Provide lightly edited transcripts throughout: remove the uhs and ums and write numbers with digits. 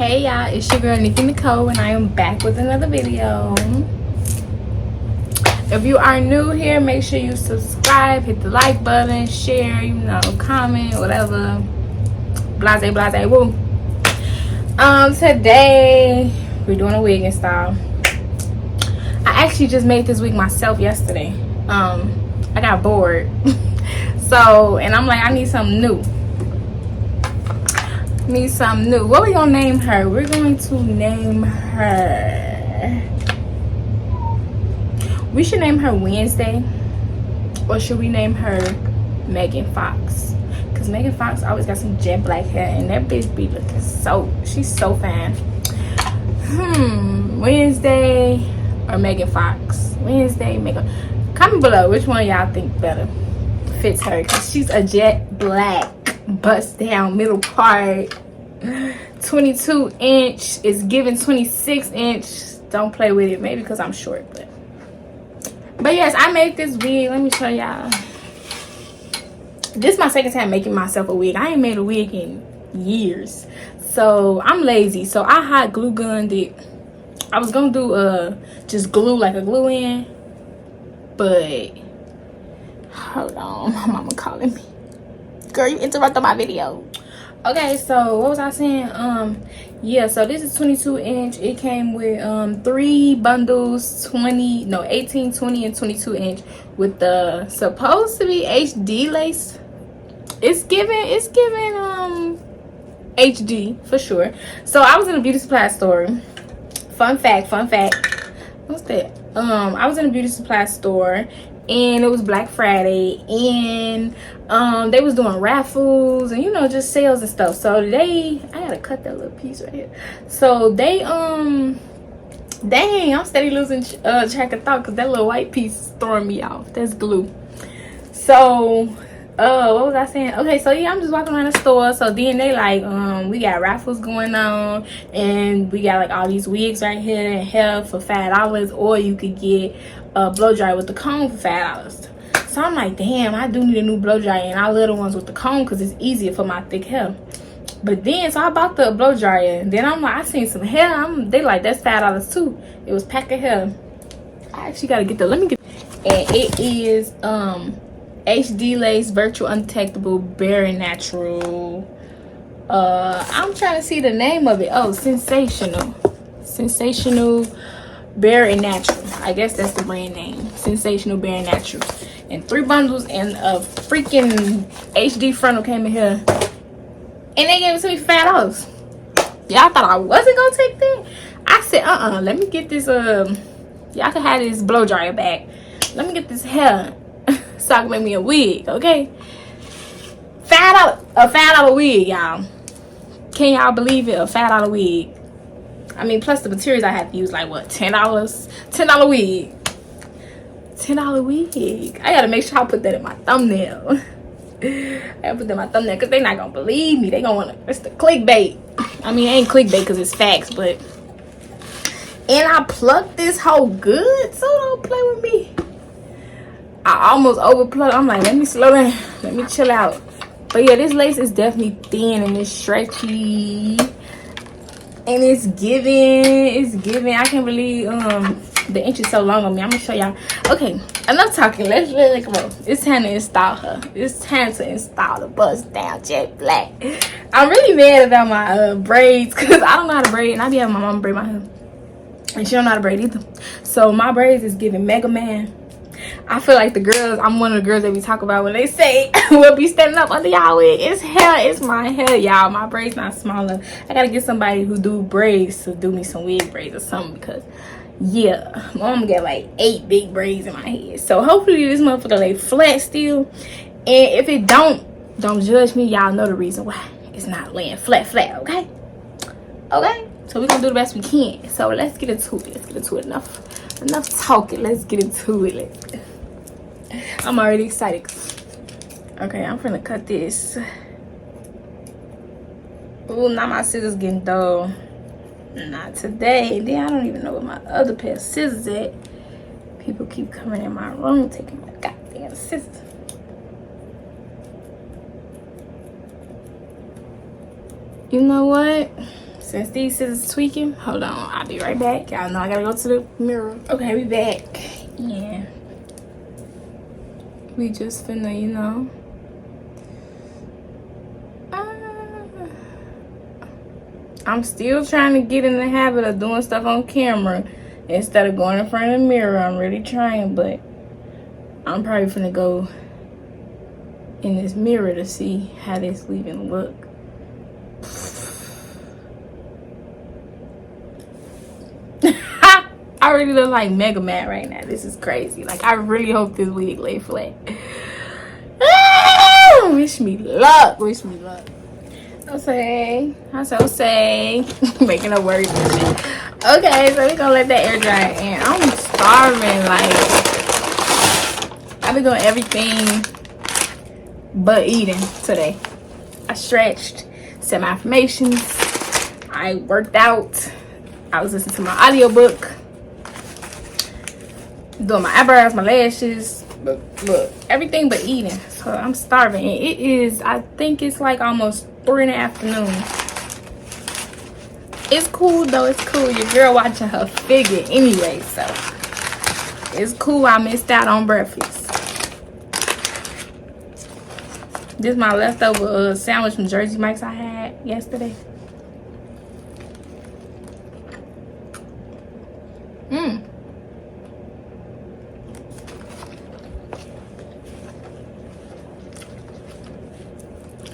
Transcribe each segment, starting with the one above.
Hey y'all, it's your girl Nikki Nicole and I am back with another video. If you are new here, make sure you subscribe, hit the like button, share, comment, whatever. Blase, blase, woo. Today we're doing a wig install. I actually just made this wig myself yesterday. I got bored. And I'm like, I need something new. What we gonna name her? We're going to name her, we should name her Wednesday, or should we name her Megan Fox? Because Megan Fox always got some jet black hair and that bitch be looking she's so fine. Wednesday or Megan Fox? Wednesday, Megan. Comment below which one y'all think better fits her, because she's a jet black bust down middle part, 22 inch. Is giving 26 inch. Don't play with it, maybe because I'm short, but yes, I made this wig. Let me show y'all. This is my second time making myself a wig. I ain't made a wig in years, so I'm lazy. So I hot glue gunned it. I was gonna do just glue, like a glue in, but hold on, my mama calling me. Girl, you interrupted my video. Okay, so what was I saying? Yeah, so this is 22 inch. It came with 3 bundles, 18, 20, and 22 inch, with the supposed to be HD lace. It's giving HD for sure. So I was in a beauty supply store. Fun fact. What's that? I was in a beauty supply store and it was Black Friday, and they was doing raffles and just sales and stuff. So I gotta cut that little piece right here. So dang, I'm steady losing track of thought because that little white piece is throwing me off. That's glue. So what was I saying? Okay, so yeah, I'm just walking around the store. So then they like, we got raffles going on, and we got like all these wigs right here and hair for $5, or you could get a blow dryer with the comb for $5. So I'm like, damn, I do need a new blow dryer, and I love the ones with the comb because it's easier for my thick hair. But then, so I bought the blow dryer, and then I'm like, I seen some hair. They like, that's $5 too. It was pack of hair. I actually gotta get let me get, and it is HD lace, virtual undetectable, bare natural. I'm trying to see the name of it. Oh, sensational bare and natural. I guess that's the brand name. Sensational bare and natural. And 3 bundles and a freaking HD frontal came in here, and they gave it to me for $5. Y'all thought I wasn't gonna take that? I said, let me get this. Y'all can have this blow dryer back. Let me get this hair so I can make me a wig, okay? $5, a $5 wig, y'all. Can y'all believe it? A $5 wig. I mean, plus the materials I have to use, like what, $10? $10 wig. $10 wig. I gotta make sure I put that in my thumbnail. I gotta put that in my thumbnail because they're not gonna believe me. They gonna wanna, it's the clickbait. I mean, it ain't clickbait because it's facts, but. And I plucked this whole good, so don't play with me. I almost overplucked. I'm like, let me slow down. Let me chill out. But yeah, this lace is definitely thin and it's stretchy. And it's giving. I can't believe the inch is so long on me. I'm gonna show y'all. Okay, enough talking. Let's let it go. It's time to install her. It's time to install the bust down jet black. I'm really mad about my braids because I don't know how to braid, and I be having my mom braid my hair, and she don't know how to braid either. So my braids is giving Mega Man. I feel like the girls, I'm one of the girls that we talk about when they say we'll be standing up under y'all wig. It's hair, it's my hair, y'all. My braids not small enough. I gotta get somebody who do braids to do me some wig braids or something, because yeah, my mom got like 8 big braids in my head. So hopefully this motherfucker lay flat still. And if it don't judge me. Y'all know the reason why it's not laying flat, okay? Okay? So we're gonna do the best we can. So let's get into it. Enough talking. Let's get into it. I'm already excited. Okay, I'm finna cut this. Ooh, now my scissors getting dull. Not today. Then I don't even know where my other pair of scissors at. People keep coming in my room taking my goddamn scissors. You know what? Since these scissors tweaking, hold on, I'll be right back. Y'all know I gotta go to the mirror. Okay, we back. Yeah. We just finna, you know. I'm still trying to get in the habit of doing stuff on camera instead of going in front of the mirror. I'm really trying, but I'm probably finna go in this mirror to see how this even look. I really look like Mega Man right now. This is crazy. Like, I really hope this wig lay flat. Wish me luck. Wish me luck. Okay. I so say. Making a word. Okay, so we're gonna let that air dry. And I'm starving. Like, I've been doing everything but eating today. I stretched, said my affirmations. I worked out. I was listening to my audiobook. Doing my eyebrows, my lashes, but look, everything but eating. So I'm starving. And it is, I think it's like almost 3 in the afternoon. It's cool though, it's cool. Your girl watching her figure anyway, so it's cool. I missed out on breakfast. This is my leftover sandwich from Jersey Mike's I had yesterday.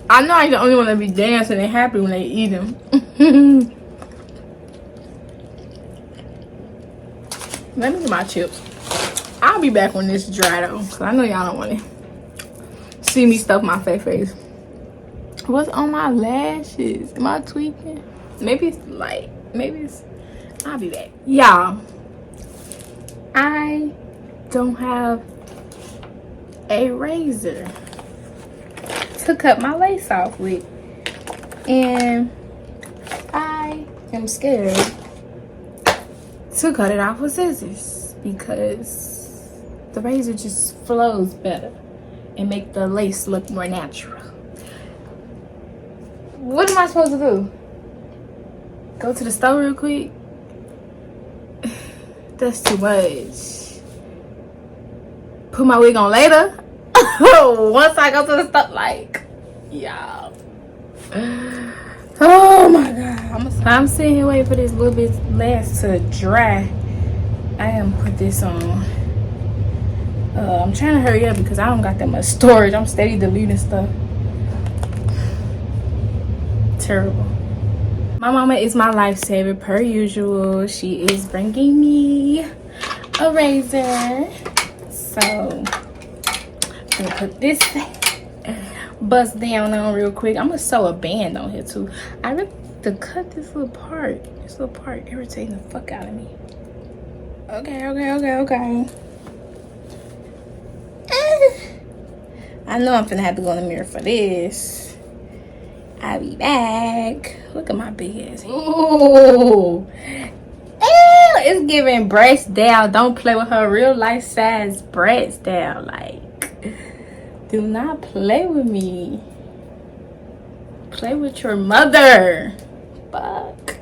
I know I ain't the only one that be dancing and happy when they eat them. Let me get my chips. I'll be back when this is dry though, because I know y'all don't want to see me stuff my fake face. What's on my lashes? Am I tweaking? Maybe it's light. Maybe it's... I'll be back. Y'all, I don't have a razor to cut my lace off with, and I am scared to cut it off with scissors because the razor just flows better and make the lace look more natural. What am I supposed to do? Go to the store real quick? That's too much. Put my wig on later? Once I go to the store, like, y'all. Oh my god. I'm sitting here waiting for this little bit last to dry. I am put this on. I'm trying to hurry up because I don't got that much storage. I'm steady deleting stuff. Terrible. My mama is my lifesaver per usual. She is bringing me a razor. So I'm gonna put this bust down on real quick. I'm gonna sew a band on here too. I really need to cut this little part. This little part irritating the fuck out of me. Okay. I know I'm finna have to go in the mirror for this. I'll be back. Look at my big ass. Ooh. It's giving breast down. Don't play with her real life size breast down. Like, do not play with me. Play with your mother. Fuck.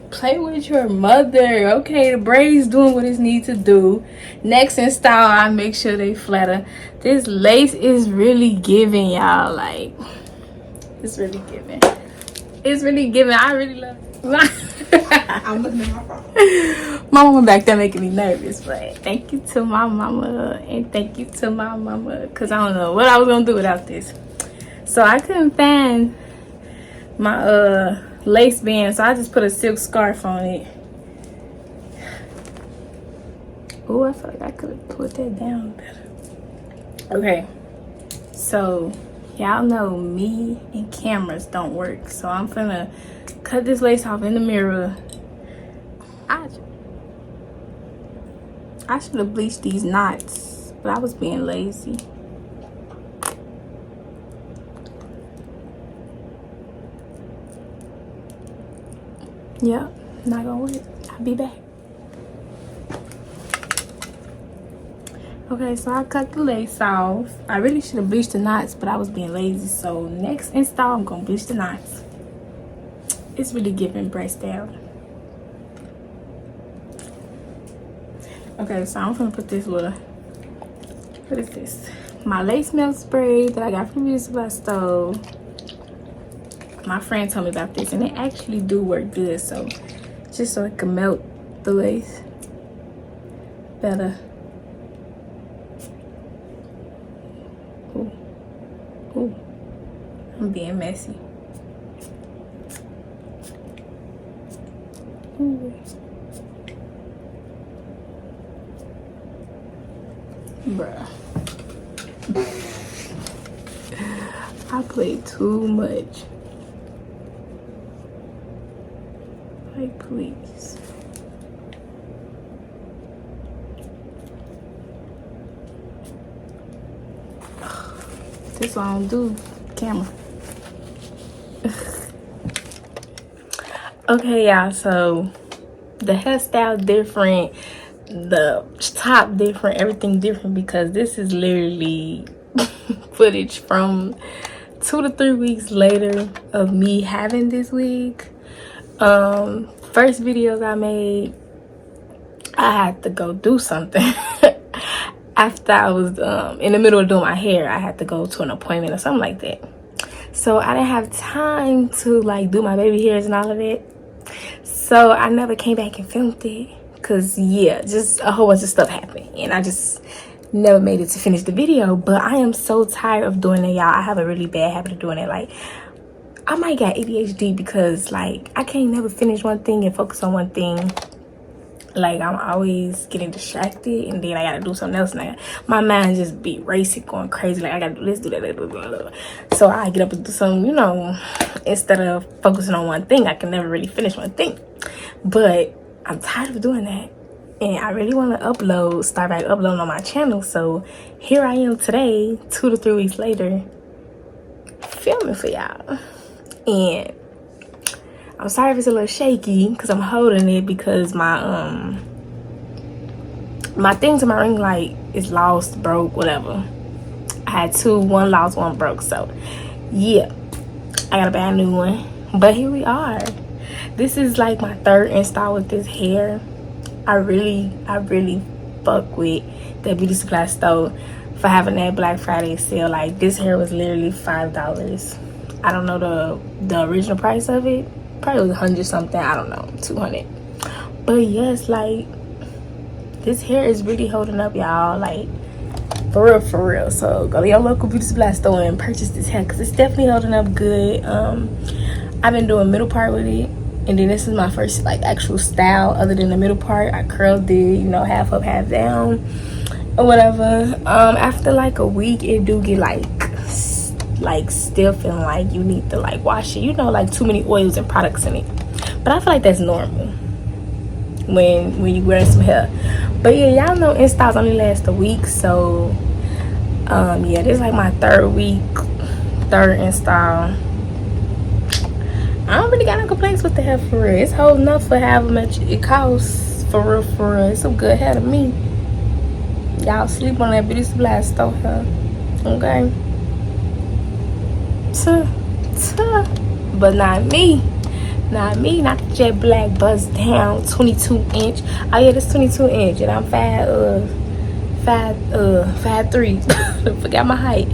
Play with your mother. Okay, the braids doing what it needs to do. Next in style, I make sure they flatter. This lace is really giving, y'all. Like, it's really giving. It's really giving. I really love it. I'm looking at my phone. My mama back there making me nervous, but thank you to my mama and thank you to my mama, because I don't know what I was gonna do without this. So I couldn't find my lace band, so I just put a silk scarf on it. Oh, I feel like I could have put that down better. Okay, so y'all know me and cameras don't work, so I'm finna cut this lace off in the mirror. I should have bleached these knots, but I was being lazy. Yep, not gonna work. I'll be back. Okay, so I cut the lace off. I really should have bleached the knots, but I was being lazy. So next install, I'm gonna bleach the knots. It's really giving breast out. Okay, so I'm gonna put this little, what is this? My lace melt spray that I got from the beauty supply store. My friend told me about this and it actually do work good, so just so it can melt the lace better. Ooh. Ooh. I'm being messy. Ooh. Bruh. I play too much. Like, please. This what I don't do. Camera. Okay, y'all. So the hairstyle different, the top different, everything different, because this is literally footage from 2 to 3 weeks later of me having this wig. First videos I made, I had to go do something. After I was in the middle of doing my hair, I had to go to an appointment or something like that. So I didn't have time to like do my baby hairs and all of that. So I never came back and filmed it. Cause yeah, just a whole bunch of stuff happened. And I just never made it to finish the video. But I am so tired of doing it, y'all. I have a really bad habit of doing it. Like, I might got ADHD because like I can't never finish one thing and focus on one thing. Like, I'm always getting distracted and then I gotta do something else, and my mind just be racing, going crazy. Like, I gotta do this, do that, blah, blah, blah. So I get up and do something, you know, instead of focusing on one thing. I can never really finish one thing. But I'm tired of doing that, and I really want to start back uploading on my channel. So here I am today, 2 to 3 weeks later, filming for y'all. And I'm sorry if it's a little shaky because I'm holding it because my thing to my ring light is lost, broke, whatever. I had two, one lost, one broke. So yeah, I gotta buy a new one. But here we are. This is like my third install with this hair. I really fuck with that beauty supply store for having that Black Friday sale. Like, this hair was literally $5. I don't know the original price of it. Probably was 100 something, I don't know, 200. But yes, like, this hair is really holding up, y'all. Like, for real. So go to your local beauty supply store and purchase this hair because it's definitely holding up good. I've been doing middle part with it, and then this is my first like actual style other than the middle part. I curled it, you know, half up, half down, or whatever. After like a week, it do get like still feeling like you need to like wash it, you know, like too many oils and products in it. But I feel like that's normal when you wear some hair. But yeah, y'all know installs only last a week, so yeah, this is like my third install. I don't really got no complaints with the hair, for real. It's holding up for however much it costs, for real. It's some good hair to me. Y'all sleep on that beauty supply store hair, okay? But not me, not the jet black bust down 22 inch. Oh yeah, this 22 inch, and I'm 5'3". Forgot my height,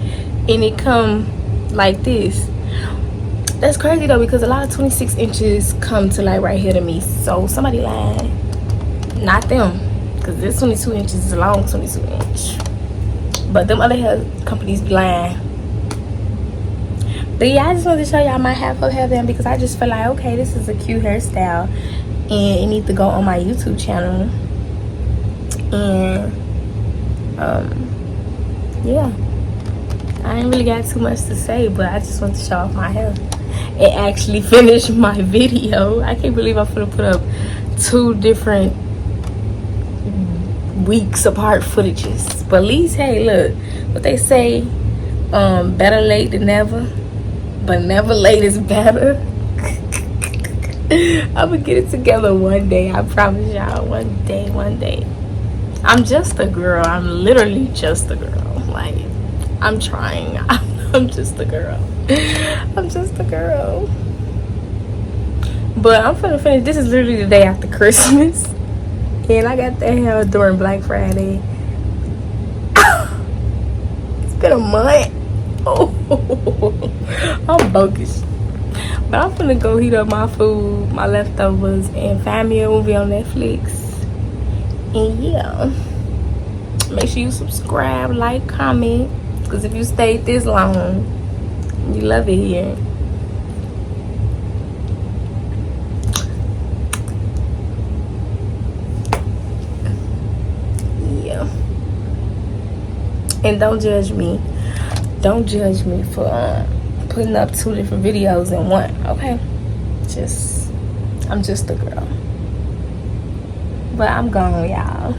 and it come like this. That's crazy though, because a lot of 26 inches come to like right here to me. So somebody lying, not them, because this 22 inches is a long 22 inch. But them other hair companies be lying. But yeah, I just wanted to show y'all my half up hair down because I just feel like, okay, this is a cute hairstyle and it needs to go on my YouTube channel. And yeah, I ain't really got too much to say, but I just want to show off my hair and actually finish my video. I can't believe I'm gonna put up 2 different weeks apart footages. But at least, hey, look what they say, better late than never. But never late is better. I'm gonna get it together one day. I promise y'all, one day. I'm just a girl. I'm literally just a girl. Like, I'm trying. I'm just a girl. I'm just a girl. But I'm finna finish. This is literally the day after Christmas. And I got that hair during Black Friday. It's been a month. Oh, I'm bogus. But I'm finna go heat up my food, my leftovers, and find me a movie on Netflix. And yeah, make sure you subscribe, like, comment. Because if you stayed this long, you love it here. Yeah. And don't judge me. Don't judge me for putting up 2 different videos in one, okay? I'm just a girl. But I'm gone, y'all.